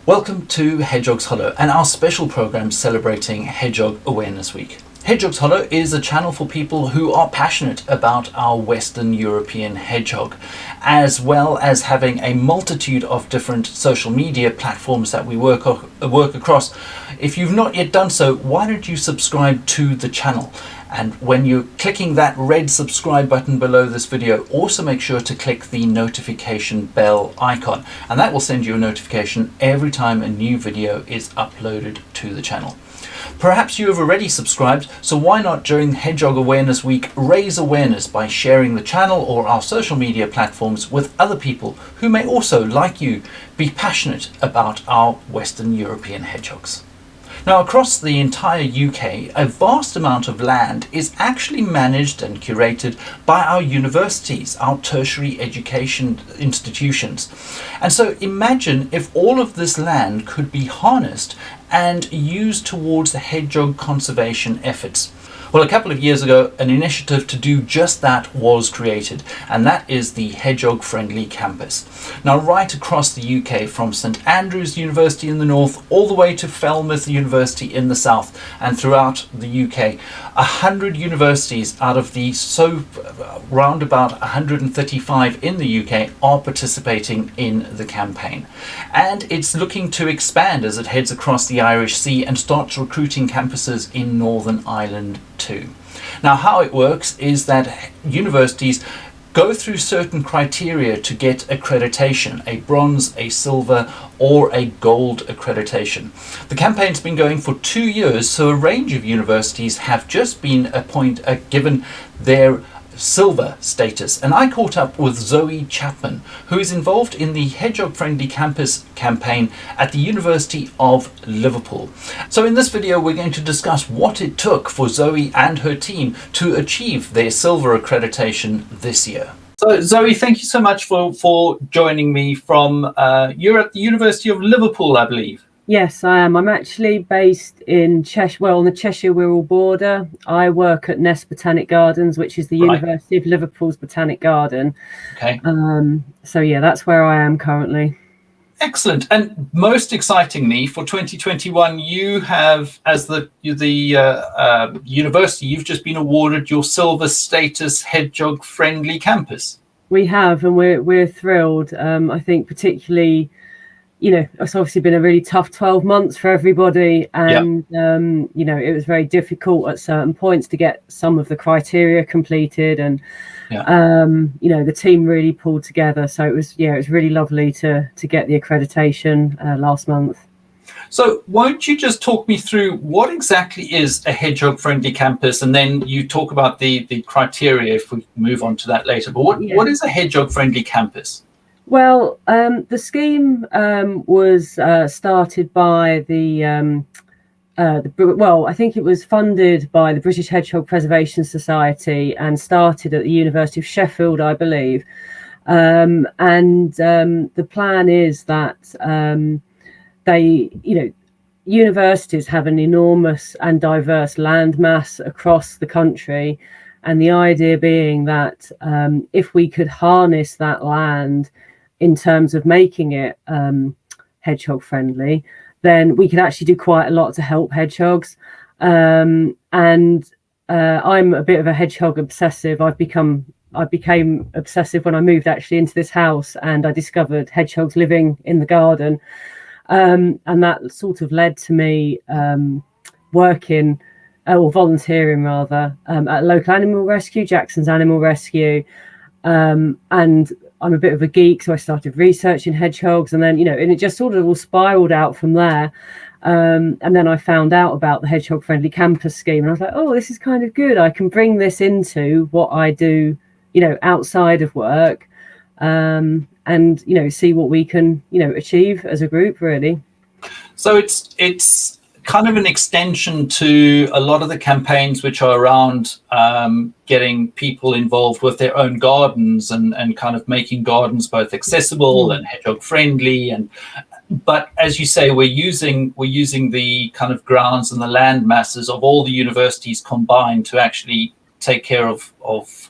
Welcome to Hedgehogs Hollow and our special program celebrating Hedgehog Awareness Week. Hedgehogs Hollow is a channel for people who are passionate about our Western European hedgehog, as well as having a multitude of different social media platforms that we work across. If you've not yet done so, why don't you subscribe to the channel? And when you're clicking that red subscribe button below this video, also make sure to click the notification bell icon, and that will send you a notification every time a new video is uploaded to the channel. Perhaps you have already subscribed, so why not during Hedgehog Awareness Week raise awareness by sharing the channel or our social media platforms with other people who may also, like you, be passionate about our Western European hedgehogs. Now, across the entire UK, a vast amount of land is actually managed and curated by our universities, our tertiary education institutions. And so imagine if all of this land could be harnessed and used towards the hedgehog conservation efforts. Well, a couple of years ago, an initiative to do just that was created, and that is the Hedgehog Friendly Campus. Now, right across the UK, from St Andrews University in the north, all the way to Falmouth University in the south, and throughout the UK, 100 universities out of the round about 135 in the UK are participating in the campaign. And it's looking to expand as it heads across the Irish Sea and starts recruiting campuses in Northern Ireland too. Now, how it works is that universities go through certain criteria to get accreditation, a bronze, a silver or a gold accreditation. The campaign's been going for 2 years, so a range of universities have just been given their silver status, and I caught up with Zoe Chapman, who is involved in the Hedgehog Friendly Campus campaign at the University of Liverpool. So in this video we're going to discuss what it took for Zoe and her team to achieve their silver accreditation this year. So Zoe, thank you so much for joining me from you're at the University of Liverpool, I believe. Yes, I am. I'm actually based in Cheshire, well, on the Cheshire-Wirral border. I work at Nest Botanic Gardens, which is the University of Liverpool's Botanic Garden. Okay. So yeah, that's where I am currently. Excellent. And most excitingly, for 2021, you have, as the university, you've just been awarded your silver status Hedgehog Friendly Campus. We have, and we're thrilled. I think particularly, you know, it's obviously been a really tough 12 months for everybody, and you know, it was very difficult at certain points to get some of the criteria completed, and you know, the team really pulled together. So it was really lovely to get the accreditation last month. So won't you just talk me through what exactly is a hedgehog friendly campus, and then you talk about the criteria if we move on to that later. But what is a hedgehog friendly campus? Well, the scheme was started by I think it was funded by the British Hedgehog Preservation Society and started at the University of Sheffield, I believe. And the plan is that universities have an enormous and diverse land mass across the country. And the idea being that if we could harness that land in terms of making it hedgehog friendly, then we could actually do quite a lot to help hedgehogs. And I'm a bit of a hedgehog obsessive. I became obsessive when I moved actually into this house, and I discovered hedgehogs living in the garden. And that sort of led to me working or volunteering rather at a local animal rescue, Jackson's Animal Rescue. And I'm a bit of a geek, so I started researching hedgehogs, and then, and it just sort of all spiraled out from there. And then I found out about the Hedgehog Friendly Campus scheme, and I was like, oh, this is kind of good. I can bring this into what I do, outside of work, and, see what we can, achieve as a group, really. So it's kind of an extension to a lot of the campaigns which are around getting people involved with their own gardens and kind of making gardens both accessible and hedgehog friendly. But as you say, we're using the kind of grounds and the land masses of all the universities combined to actually take care of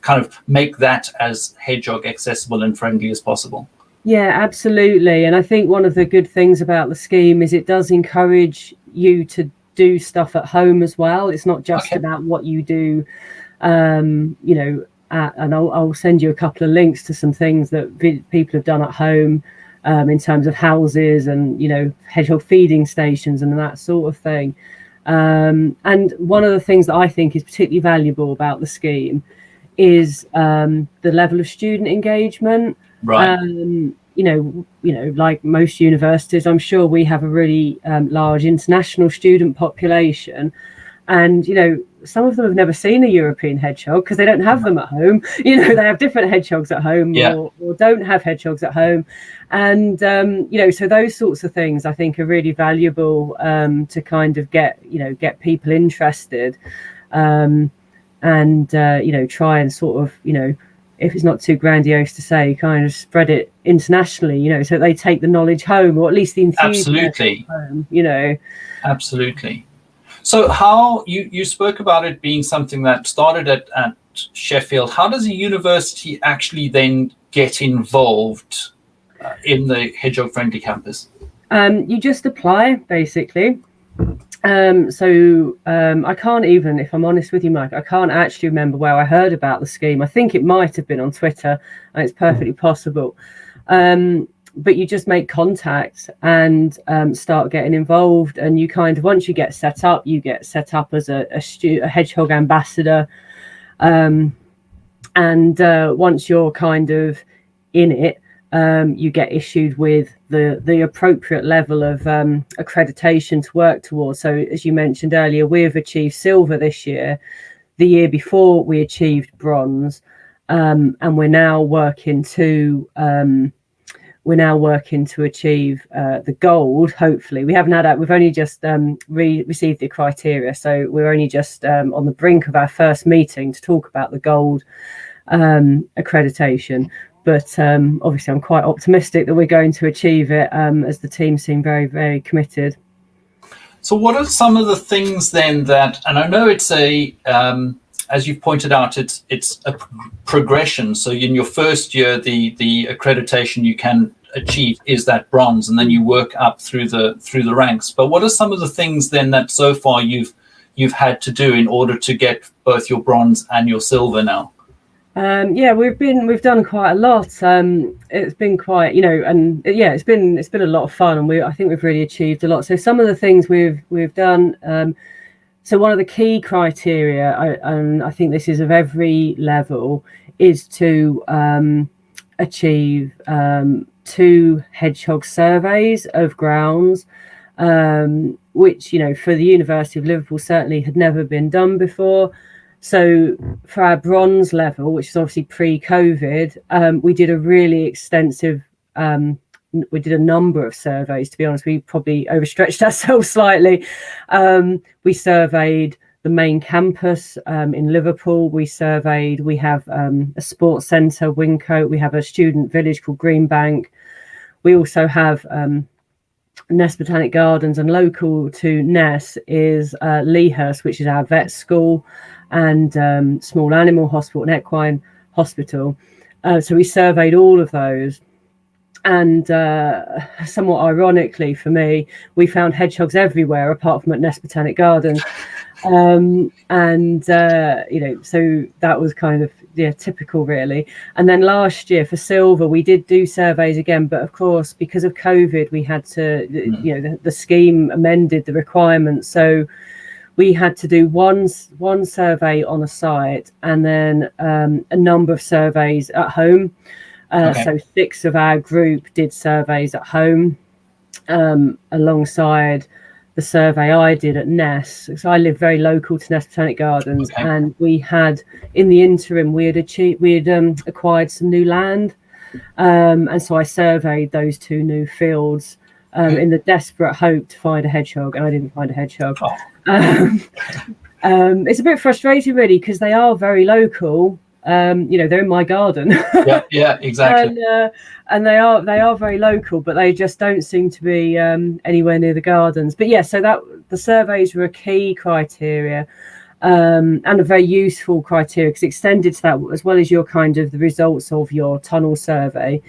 kind of make that as hedgehog accessible and friendly as possible. Yeah, absolutely. And I think one of the good things about the scheme is it does encourage you to do stuff at home as well. It's not just Okay. about what you do, you know, and I'll send you a couple of links to some things that people have done at home in terms of houses and, you know, hedgehog feeding stations and that sort of thing. And one of the things that I think is particularly valuable about the scheme is the level of student engagement. Right. Like most universities, I'm sure we have a really large international student population, and some of them have never seen a European hedgehog because they don't have them at home. They have different hedgehogs at home, Yeah. or don't have hedgehogs at home, and so those sorts of things I think are really valuable to kind of get people interested. And try and sort of, if it's not too grandiose to say, kind of spread it internationally, so they take the knowledge home, or at least the enthusiasm Absolutely. home. Absolutely. So how you spoke about it being something that started at Sheffield. How does a university actually then get involved in the Hedgehog Friendly Campus? You just apply, basically. I can't even, if I'm honest with you, Mike, I can't actually remember where I heard about the scheme. I think it might have been on Twitter, and it's perfectly possible. But you just make contact and start getting involved, and you kind of, once you get set up as a hedgehog ambassador, and once you're kind of in it, you get issued with the appropriate level of accreditation to work towards. So as you mentioned earlier, we've achieved silver this year. The year before we achieved bronze, and we're now working to achieve the gold. Hopefully, we've only just received the criteria, so we're only just on the brink of our first meeting to talk about the gold accreditation. But obviously, I'm quite optimistic that we're going to achieve it, as the team seem very, very committed. So what are some of the things then that, and I know it's as you've pointed out, it's a progression. So in your first year, the accreditation you can achieve is that bronze, and then you work up through the ranks. But what are some of the things then that so far you've had to do in order to get both your bronze and your silver now? We've done quite a lot. It's been quite, it's been a lot of fun, and I think we've really achieved a lot. So some of the things we've done. So one of the key criteria, and I think this is of every level, is to achieve 2 hedgehog surveys of grounds, which for the University of Liverpool certainly had never been done before. So for our bronze level, which is obviously pre-COVID, we did a really extensive, we did a number of surveys. To be honest, we probably overstretched ourselves slightly. We surveyed the main campus in Liverpool. We have a sports centre, Wincote. We have a student village called Greenbank. We also have Ness Botanic Gardens, and local to Ness is Leahurst, which is our vet school, and small animal hospital and equine hospital. So we surveyed all of those, and somewhat ironically for me, we found hedgehogs everywhere apart from at Ness Botanic Gardens. So that was kind of typical, really. And then last year for silver, we did do surveys again, but of course because of COVID we had to the scheme amended the requirements, so we had to do one survey on a site, and then a number of surveys at home. So 6 of our group did surveys at home, alongside the survey I did at Ness. So I live very local to Ness Botanic Gardens, and we had, in the interim, we had acquired some new land, and so I surveyed those 2 new fields in the desperate hope to find a hedgehog, and I didn't find a hedgehog. It's a bit frustrating, really, because they are very local. They're in my garden. yeah, exactly. And they are very local, but they just don't seem to be anywhere near the gardens. But so that the surveys were a key criteria, and a very useful criteria, because extended to that, as well as your kind of the results of your tunnel survey,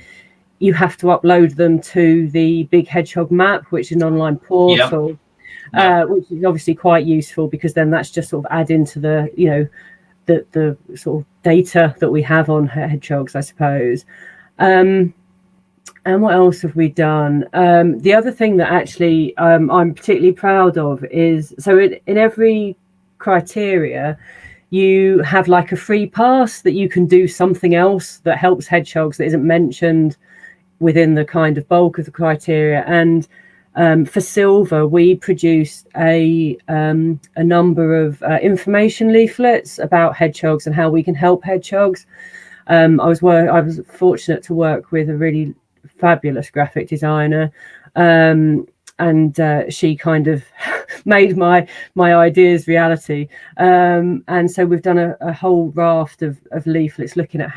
you have to upload them to the Big Hedgehog map, which is an online portal, which is obviously quite useful, because then that's just sort of adding to the, you know, the sort of data that we have on hedgehogs, I suppose. And what else have we done? The other thing that actually I'm particularly proud of is, so in every criteria, you have like a free pass that you can do something else that helps hedgehogs that isn't mentioned within the kind of bulk of the criteria. And for silver, we produced a number of information leaflets about hedgehogs and how we can help hedgehogs. I was fortunate to work with a really fabulous graphic designer, and she kind of made my ideas reality. And so we've done a whole raft of leaflets looking at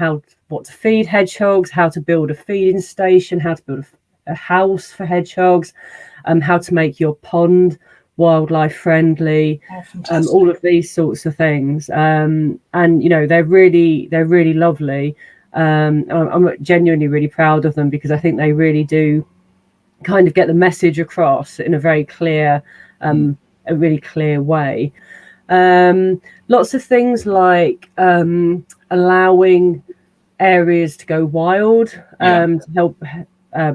what to feed hedgehogs, how to build a feeding station, how to build a house for hedgehogs, how to make your pond wildlife friendly, all of these sorts of things. And you know, they're really lovely. I'm genuinely really proud of them, because I think they really do kind of get the message across in a very clear, a really clear way. Lots of things like allowing areas to go wild, to help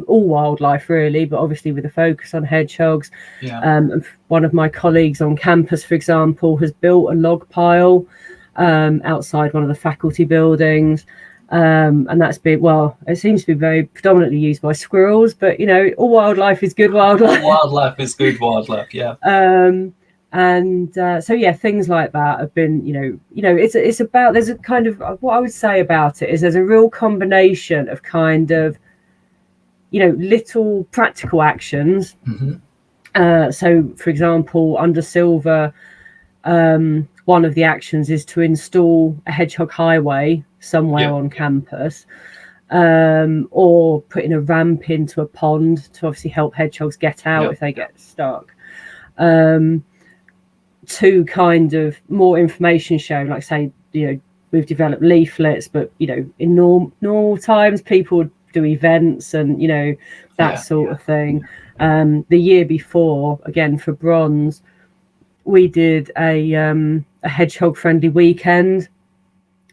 all wildlife really, but obviously with a focus on hedgehogs. And one of my colleagues on campus, for example, has built a log pile outside one of the faculty buildings. And that's been, well, it seems to be very predominantly used by squirrels, but you know, all wildlife is good wildlife. Wildlife is good wildlife, yeah. So yeah, things like that have been, you know, it's about, there's a kind of, what I would say about it is there's a real combination of kind of, you know, little practical actions. So for example, under silver, one of the actions is to install a hedgehog highway somewhere on campus, or putting a ramp into a pond to obviously help hedgehogs get out if they get stuck. To kind of more information shown, like say, you know, we've developed leaflets, but you know, in normal times people would do events and, you know, that sort of thing. The year before, again for bronze, we did a hedgehog friendly weekend.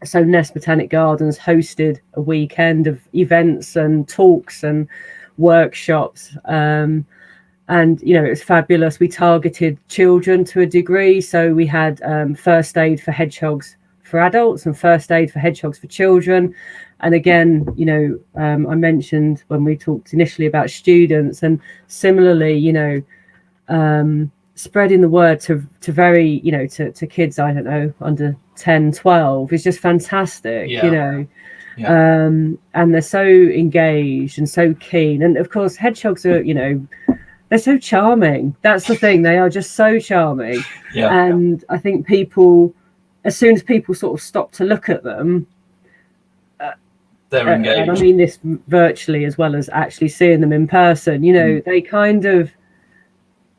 So Nest Botanic Gardens hosted a weekend of events and talks and workshops. And, you know, it was fabulous. We targeted children to a degree. So we had first aid for hedgehogs for adults and first aid for hedgehogs for children. And again, you know, I mentioned when we talked initially about students, and similarly, you know, spreading the word to very, you know, to kids, I don't know, under 10, 12 is just fantastic, you know. And they're so engaged and so keen. And of course, hedgehogs are, you know, they're so charming. That's the thing. They are just so charming. And I think people, as soon as people sort of stop to look at them, they're engaged. And I mean this virtually as well as actually seeing them in person, you know, they kind of,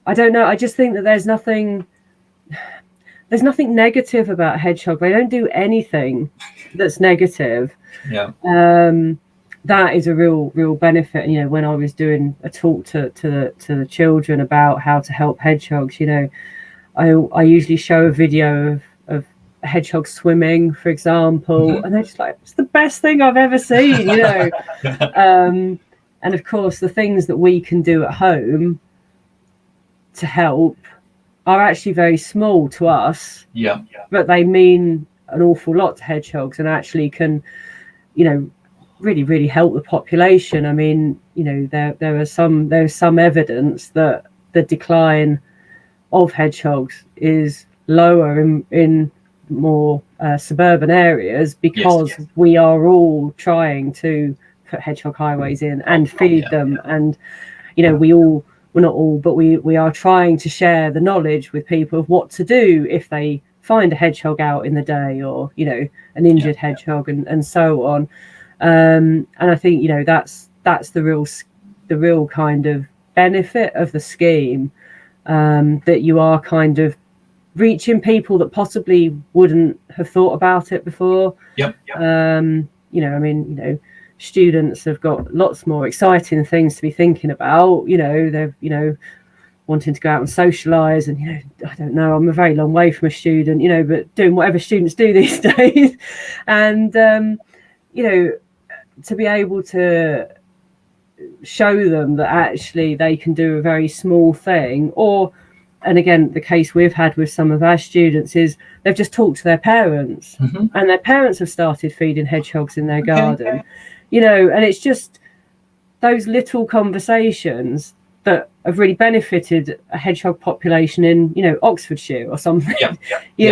I don't know, I just think that there's nothing negative about hedgehog. They don't do anything that's negative. That is a real benefit. You know, when I was doing a talk to the children about how to help hedgehogs, you know, I usually show a video of a hedgehog swimming, for example, and they're just like, it's the best thing I've ever seen, you know. And of course, the things that we can do at home to help are actually very small to us, but they mean an awful lot to hedgehogs and actually can, you know, really help the population. I mean, you know, there's some evidence that the decline of hedgehogs is lower in more suburban areas, because we are all trying to put hedgehog highways in and feed them, and you know, well, not all, but we are trying to share the knowledge with people of what to do if they find a hedgehog out in the day, or you know, an injured hedgehog, and so on. And I think, you know, that's the real kind of benefit of the scheme, that you are kind of reaching people that possibly wouldn't have thought about it before. You know, I mean, you know, students have got lots more exciting things to be thinking about. They're wanting to go out and socialise, and I don't know, I'm a very long way from a student, but doing whatever students do these days, and to be able to show them that actually they can do a very small thing. And again, the case we've had with some of our students is they've just talked to their parents, and their parents have started feeding hedgehogs in their garden, and it's just those little conversations that have really benefited a hedgehog population in Oxfordshire or something, which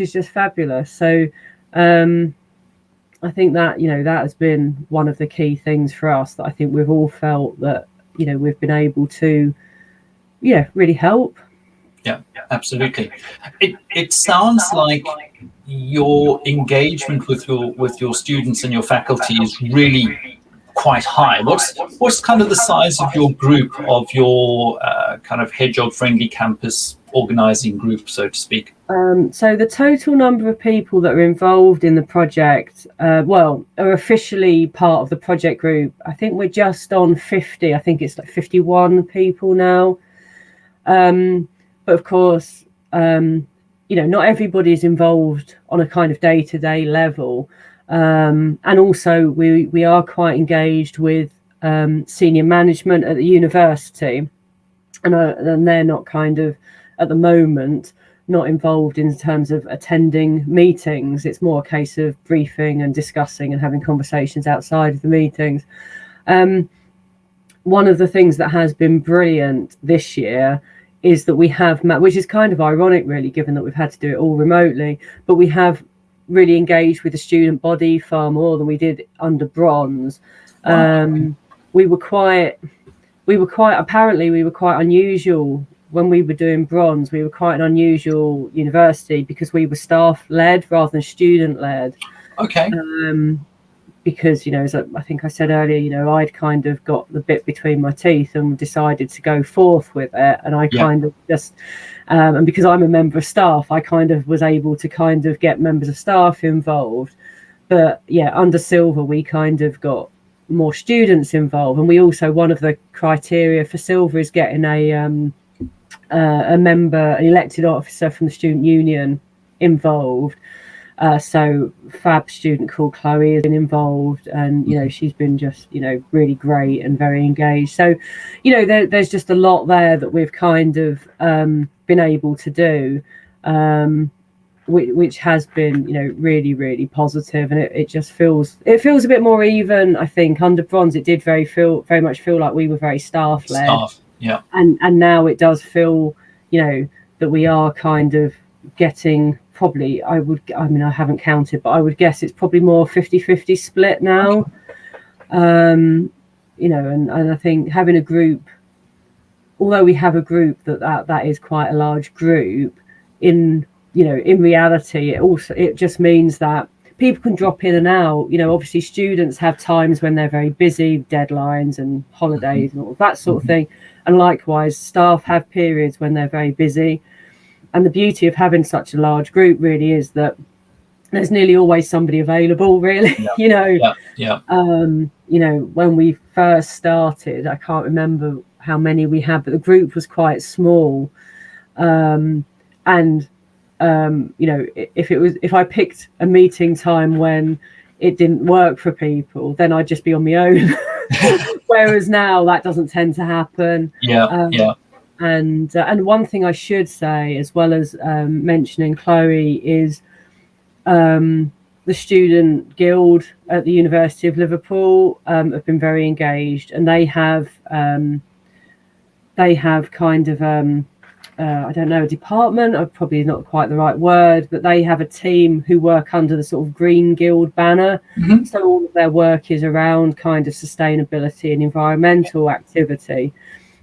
is just fabulous. So I think that that has been one of the key things for us, that I think we've all felt that we've been able to really help. Yeah, absolutely. It sounds like your engagement with your students and your faculty is really quite high. What's kind of the size of your group, of your kind of Hedgehog Friendly Campus organizing group, so to speak? So the total number of people that are involved in the project, are officially part of the project group, I think we're just on 50. I think it's like 51 people now. But of course, not everybody is involved on a kind of day-to-day level. And also we are quite engaged with senior management at the university, and they're not kind of at the moment not involved in terms of attending meetings. It's more a case of briefing and discussing and having conversations outside of the meetings. One of the things that has been brilliant this year is that we have, which is kind of ironic really, given that we've had to do it all remotely, but we have really engaged with the student body far more than we did under bronze. Wow. We were quite unusual when we were doing bronze. We were quite an unusual university because we were staff led rather than student led. Okay. Because as I think I said earlier, I'd kind of got the bit between my teeth and decided to go forth with it, and I kind of just and because I'm a member of staff, I kind of was able to kind of get members of staff involved. But under Silver we kind of got more students involved, and we also, one of the criteria for Silver is getting a member, an elected officer from the student union involved. So fab student called Chloe has been involved, and she's been just really great and very engaged. So there's just a lot there that we've kind of been able to do, which has been really, really positive, and it just feels a bit more even. I think under bronze it did very much feel like we were very staff led, and now it does feel that we are kind of getting, probably I haven't counted, but I would guess it's probably more 50-50 split now. And I think having a group, although we have a group that is quite a large group, in reality it just means that people can drop in and out. Obviously students have times when they're very busy, deadlines and holidays and all that sort of thing, and likewise staff have periods when they're very busy. And the beauty of having such a large group really is that there's nearly always somebody available, really. When we first started, I can't remember how many we had, but the group was quite small. If I picked a meeting time when it didn't work for people, then I'd just be on my own. Whereas now that doesn't tend to happen. And one thing I should say, as well as mentioning Chloe, is the student guild at the University of Liverpool have been very engaged, and they have kind of I don't know, a department, probably not quite the right word, but they have a team who work under the sort of Green Guild banner. So all of their work is around kind of sustainability and environmental activity,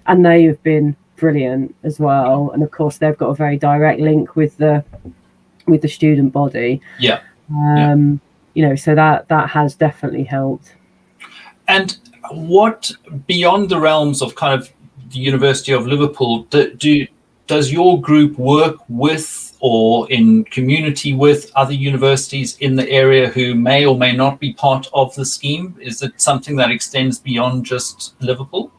and they have been brilliant as well. And of course they've got a very direct link with the student body. So that has definitely helped. And what, beyond the realms of kind of the University of Liverpool, does your group work with or in community with other universities in the area who may or may not be part of the scheme? Is it something that extends beyond just Liverpool?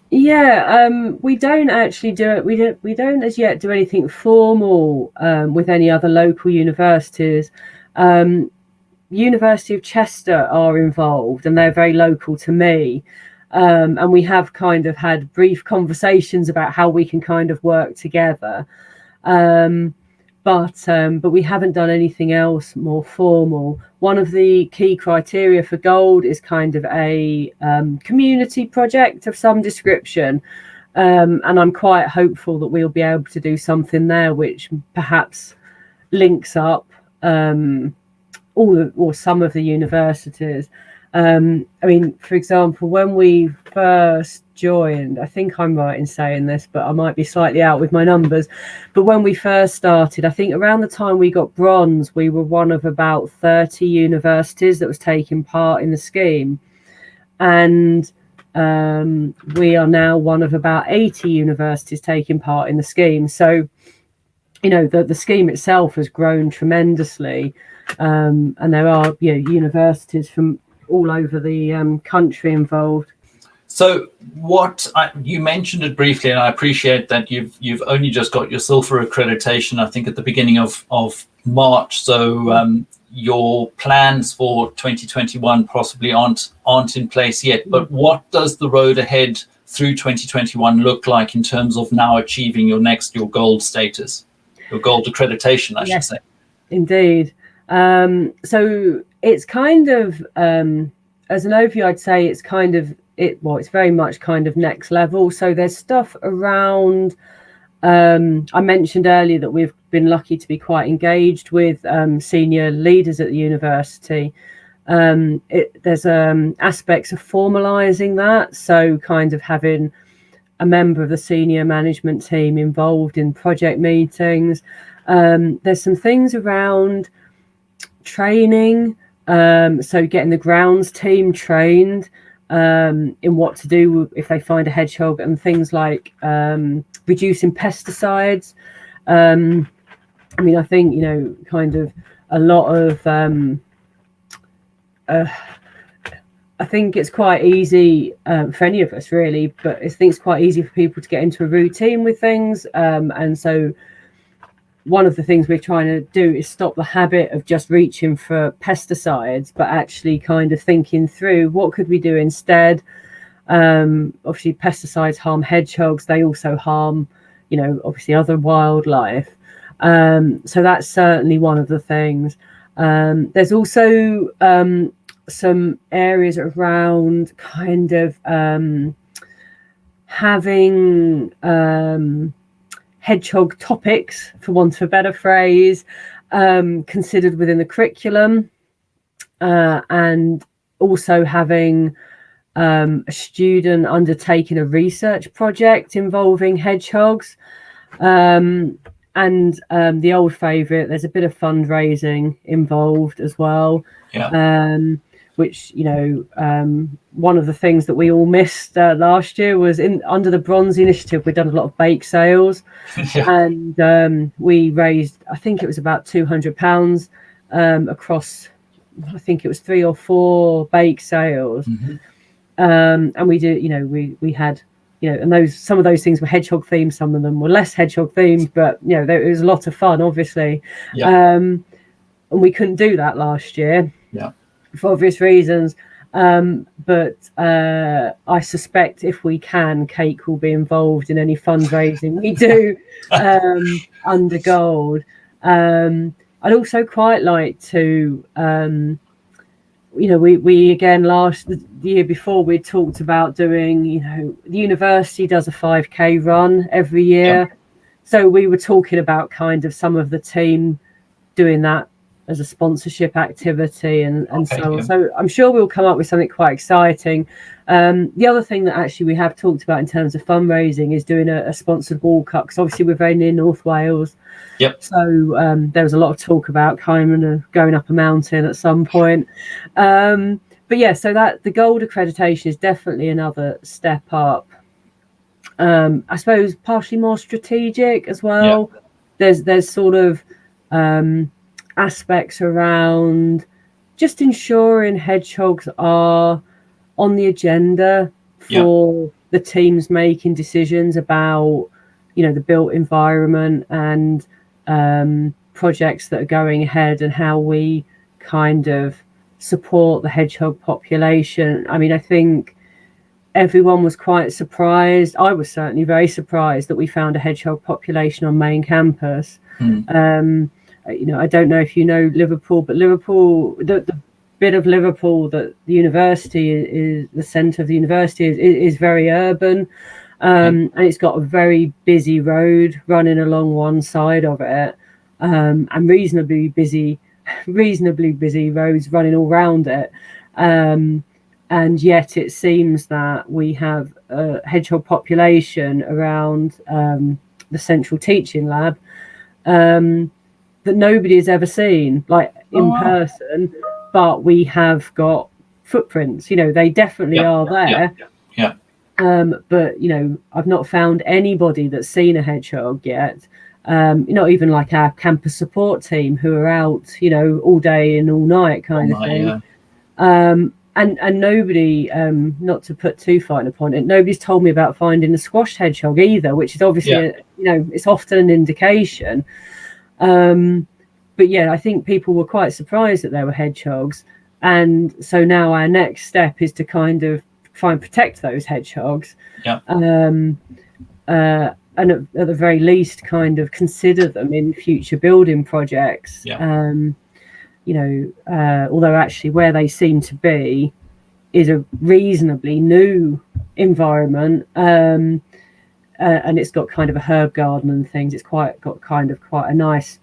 Yeah, we don't actually do it. We don't as yet do anything formal with any other local universities. University of Chester are involved, and they're very local to me. And we have kind of had brief conversations about how we can kind of work together. But we haven't done anything else more formal. One of the key criteria for gold is kind of a community project of some description. And I'm quite hopeful that we'll be able to do something there which perhaps links up all or some of the universities. I mean, for example, when we first joined, I think I'm right in saying this, but I might be slightly out with my numbers. But when we first started, I think around the time we got bronze, we were one of about 30 universities that was taking part in the scheme. And we are now one of about 80 universities taking part in the scheme. So, you know, the scheme itself has grown tremendously. And there are, you know, universities from all over the country involved. So you mentioned it briefly, and I appreciate that you've only just got your silver accreditation, I think, at the beginning of March. So your plans for 2021 possibly aren't in place yet. But what does the road ahead through 2021 look like in terms of now achieving your gold status, your gold accreditation, I should say? Indeed. So it's kind of, as an overview, I'd say it's kind of it's very much kind of next level. So there's stuff around, I mentioned earlier that we've been lucky to be quite engaged with senior leaders at the university. There's aspects of formalizing that. So kind of having a member of the senior management team involved in project meetings. There's some things around training, so getting the grounds team trained in what to do if they find a hedgehog, and things like reducing pesticides. I mean, I think, you know, kind of a lot of I think it's quite easy for any of us really, but I think it's quite easy for people to get into a routine with things, and so one of the things we're trying to do is stop the habit of just reaching for pesticides, but actually kind of thinking through what could we do instead. Obviously, pesticides harm hedgehogs. They also harm, you know, obviously other wildlife. So that's certainly one of the things. There's also some areas around kind of having hedgehog topics, for want of a better phrase, considered within the curriculum, and also having a student undertaking a research project involving hedgehogs, and the old favourite, there's a bit of fundraising involved as well. Which, you know, one of the things that we all missed last year was under the Bronze Initiative, we'd done a lot of bake sales. And we raised, I think it was about £200 across, I think it was 3 or 4 bake sales. And we did, you know, we had, you know, and some of those things were hedgehog themed, some of them were less hedgehog themed, but, you know, it was a lot of fun, obviously. And we couldn't do that last year. For obvious reasons, but I suspect if we can, Cake will be involved in any fundraising we do under gold. I'd also quite like to, you know, we again the year before we talked about doing, you know, the university does a 5K run every year, so we were talking about kind of some of the team doing that as a sponsorship activity and so on. So I'm sure we'll come up with something quite exciting. The other thing that actually we have talked about in terms of fundraising is doing a sponsored walk up, because obviously we're very near North Wales. So there was a lot of talk about kind of going up a mountain at some point. But yeah, so that the gold accreditation is definitely another step up. I suppose partially more strategic as well. there's sort of aspects around just ensuring hedgehogs are on the agenda for the teams making decisions about, the built environment and projects that are going ahead, and how we kind of support the hedgehog population. I mean, I think everyone was quite surprised. I was certainly very surprised that we found a hedgehog population on main campus. I don't know if you know Liverpool, but Liverpool, the bit of Liverpool that the university is, the centre of the university is very urban, and it's got a very busy road running along one side of it, and reasonably busy roads running all around it. And yet it seems that we have a hedgehog population around the central teaching lab that nobody has ever seen, like in person, but we have got footprints. They definitely are there. But I've not found anybody that's seen a hedgehog yet. Not even like our campus support team, who are out, all day and all night kind of thing. And nobody, not to put too fine upon it, nobody's told me about finding a squashed hedgehog either, which is obviously, it's often an indication. But yeah, I think people were quite surprised that there were hedgehogs. And so now our next step is to kind of try and protect those hedgehogs. And at the very least, kind of consider them in future building projects. Although actually where they seem to be is a reasonably new environment, and it's got kind of a herb garden and things. It's quite a nice,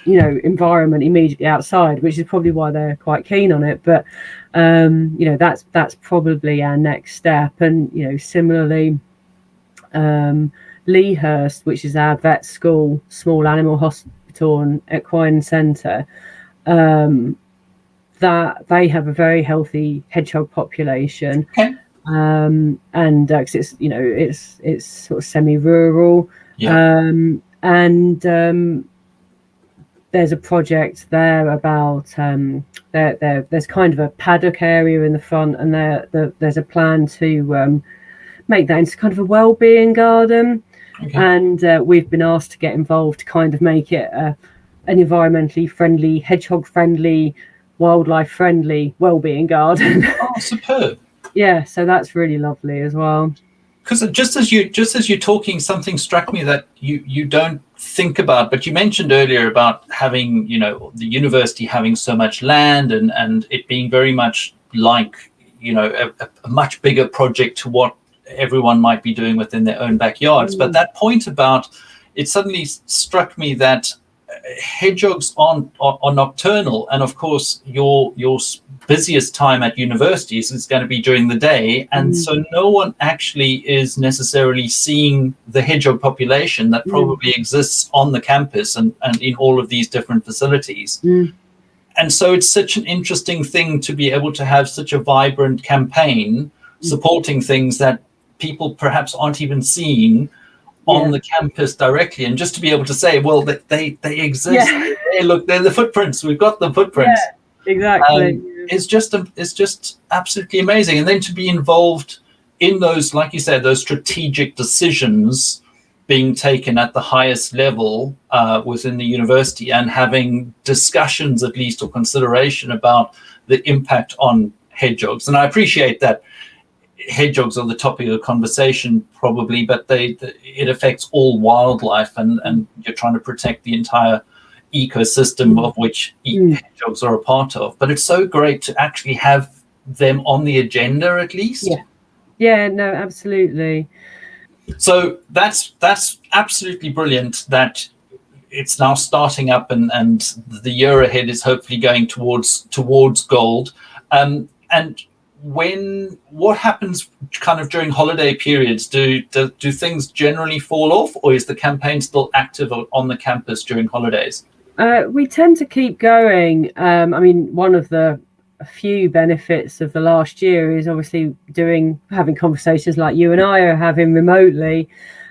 environment immediately outside, which is probably why they're quite keen on it. But that's probably our next step. And similarly, Leahurst, which is our vet school, small animal hospital and equine centre, that they have a very healthy hedgehog population. And cause it's sort of semi-rural, and there's a project there about there's kind of a paddock area in the front, and there's a plan to make that into kind of a well-being garden. And we've been asked to get involved to kind of make it an environmentally friendly, hedgehog friendly, wildlife friendly well-being garden. Oh, superb. Yeah, so that's really lovely as well. Because just as you're talking, something struck me that you don't think about, but you mentioned earlier about having, the university having so much land and it being very much like, a much bigger project to what everyone might be doing within their own backyards. But that point about it suddenly struck me that hedgehogs are nocturnal, and of course your busiest time at universities is going to be during the day, and so no one actually is necessarily seeing the hedgehog population that probably exists on the campus and in all of these different facilities. And so it's such an interesting thing to be able to have such a vibrant campaign supporting things that people perhaps aren't even seeing on the campus directly, and just to be able to say, well, they exist. Hey, look, they're the footprints. We've got the footprints. Exactly. It's just absolutely amazing. And then to be involved in those, like you said, those strategic decisions being taken at the highest level within the university, and having discussions at least, or consideration about the impact on hedgehogs. And I appreciate that hedgehogs are the topic of conversation probably, but it affects all wildlife, and you're trying to protect the entire ecosystem of which hedgehogs are a part of. But it's so great to actually have them on the agenda at least. No, absolutely. So that's absolutely brilliant that it's now starting up, and the year ahead is hopefully going towards gold. And what happens kind of during holiday periods? Do things generally fall off, or is the campaign still active on the campus during holidays? We tend to keep going. I mean, one of the few benefits of the last year is obviously having conversations like you and I are having remotely,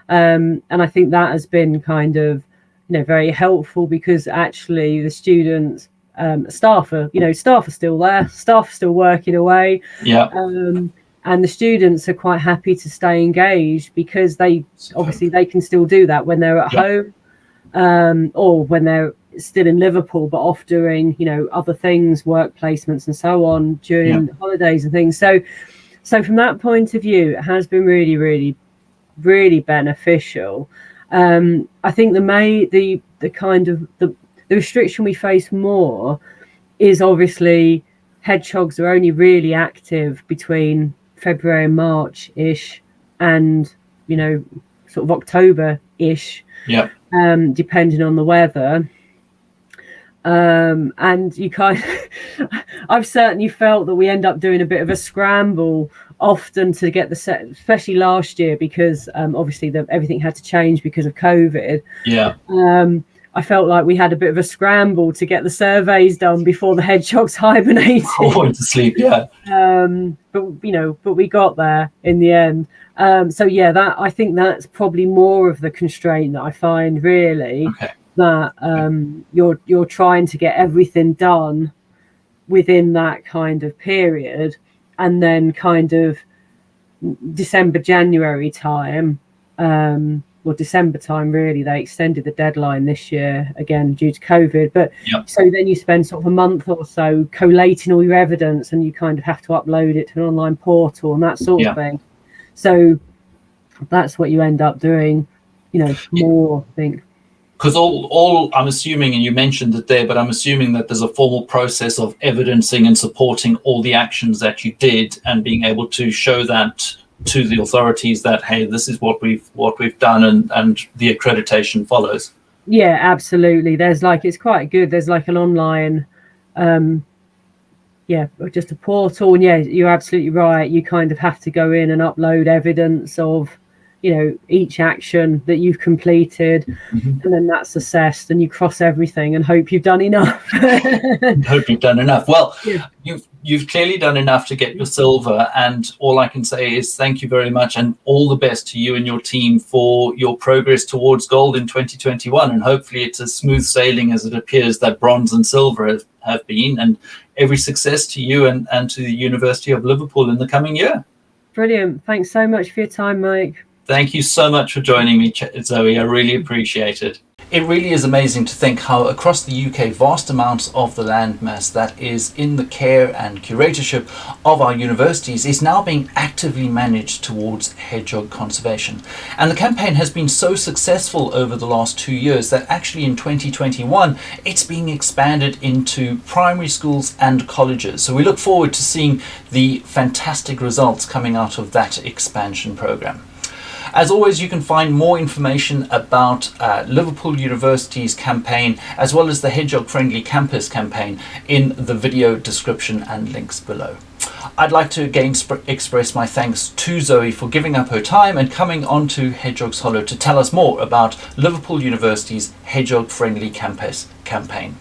and I think that has been kind of, very helpful, because actually the students, staff are still there, staff are still working away. Yeah. And the students are quite happy to stay engaged, because obviously they can still do that when they're at home, or when they're still in Liverpool but off doing other things, work placements and so on during holidays and things. So from that point of view, it has been really, really, really beneficial. I think the restriction we face more is obviously hedgehogs are only really active between February and March-ish, and sort of October-ish, depending on the weather. And you I've certainly felt that we end up doing a bit of a scramble often to get the set, especially last year, because obviously everything had to change because of COVID. I felt like we had a bit of a scramble to get the surveys done before the hedgehogs hibernated. Went to sleep, but we got there in the end. That I think that's probably more of the constraint that I find, really. That you're trying to get everything done within that kind of period, and then kind of December, January time, or December time, really, they extended the deadline this year again due to COVID. But so then you spend sort of a month or so collating all your evidence, and you kind of have to upload it to an online portal and that sort of thing. So that's what you end up doing, more, I think. Because all I'm assuming, and you mentioned it there, but I'm assuming that there's a formal process of evidencing and supporting all the actions that you did, and being able to show that to the authorities that, hey, this is what we've done, and the accreditation follows. Yeah, absolutely. It's quite good. There's like an online, just a portal, and you're absolutely right. You kind of have to go in and upload evidence of each action that you've completed, and then that's assessed, and you cross everything and hope you've done enough. Well, you've clearly done enough to get your silver, and all I can say is thank you very much, and all the best to you and your team for your progress towards gold in 2021, and hopefully it's as smooth sailing as it appears that bronze and silver have been, and every success to you and to the University of Liverpool in the coming year. Brilliant. Thanks so much for your time, Mike. Thank you so much for joining me, Zoe. I really appreciate it. It really is amazing to think how across the UK, vast amounts of the landmass that is in the care and curatorship of our universities is now being actively managed towards hedgehog conservation. And the campaign has been so successful over the last 2 years that actually in 2021, it's being expanded into primary schools and colleges. So we look forward to seeing the fantastic results coming out of that expansion program. As always, you can find more information about Liverpool University's campaign, as well as the Hedgehog Friendly Campus campaign, in the video description and links below. I'd like to again express my thanks to Zoe for giving up her time and coming on to Hedgehogs Hollow to tell us more about Liverpool University's Hedgehog Friendly Campus campaign.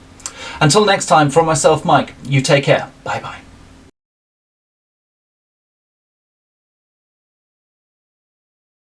Until next time, from myself, Mike, you take care. Bye-bye.